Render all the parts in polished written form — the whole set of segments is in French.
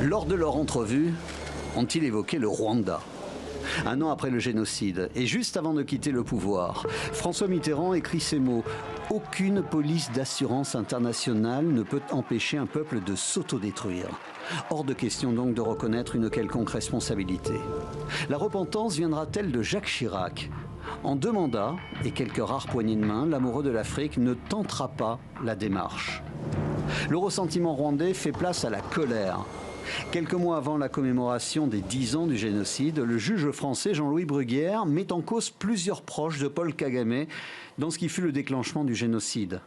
Lors de leur entrevue, ont-ils évoqué le Rwanda ? Un an après le génocide, et juste avant de quitter le pouvoir, François Mitterrand écrit ces mots : « Aucune police d'assurance internationale ne peut empêcher un peuple de s'autodétruire. » Hors de question donc de reconnaître une quelconque responsabilité. La repentance viendra-t-elle de Jacques Chirac ? En 2 mandats et quelques rares poignées de main, l'amoureux de l'Afrique ne tentera pas la démarche. Le ressentiment rwandais fait place à la colère. Quelques mois avant la commémoration des 10 ans du génocide, le juge français Jean-Louis Bruguière met en cause plusieurs proches de Paul Kagame dans ce qui fut le déclenchement du génocide.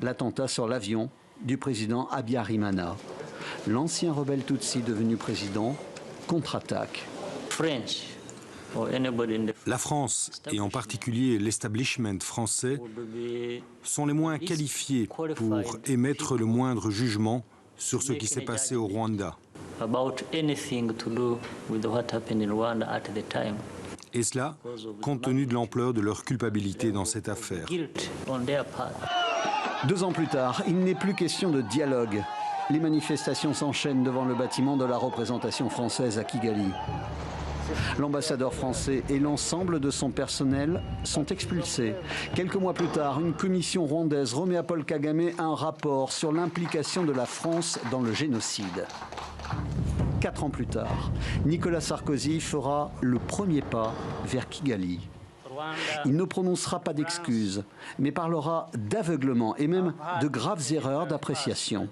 L'attentat sur l'avion du président Habyarimana. L'ancien rebelle Tutsi devenu président contre-attaque. La France, et en particulier l'establishment français, sont les moins qualifiés pour émettre le moindre jugement sur ce qui s'est passé au Rwanda. Et cela, compte tenu de l'ampleur de leur culpabilité dans cette affaire. 2 ans plus tard, il n'est plus question de dialogue. Les manifestations s'enchaînent devant le bâtiment de la représentation française à Kigali. L'ambassadeur français et l'ensemble de son personnel sont expulsés. Quelques mois plus tard, une commission rwandaise remet à Paul Kagame un rapport sur l'implication de la France dans le génocide. 4 ans plus tard, Nicolas Sarkozy fera le premier pas vers Kigali. Il ne prononcera pas d'excuses, mais parlera d'aveuglement et même de graves erreurs d'appréciation.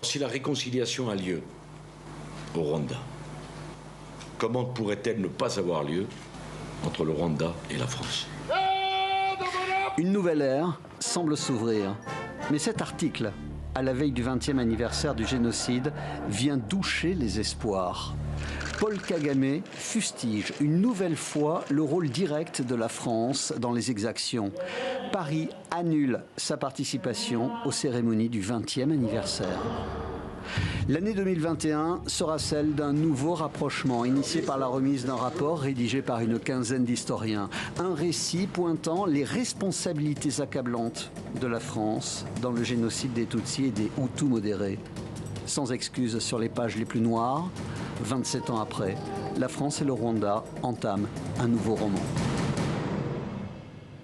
Si la réconciliation a lieu au Rwanda, comment pourrait-elle ne pas avoir lieu entre le Rwanda et la France ? Une nouvelle ère semble s'ouvrir. Mais cet article, à la veille du 20e anniversaire du génocide, vient doucher les espoirs. Paul Kagame fustige une nouvelle fois le rôle direct de la France dans les exactions. Paris annule sa participation aux cérémonies du 20e anniversaire. L'année 2021 sera celle d'un nouveau rapprochement initié par la remise d'un rapport rédigé par une quinzaine d'historiens. Un récit pointant les responsabilités accablantes de la France dans le génocide des Tutsis et des Hutus modérés. Sans excuse sur les pages les plus noires, 27 ans après, la France et le Rwanda entament un nouveau roman.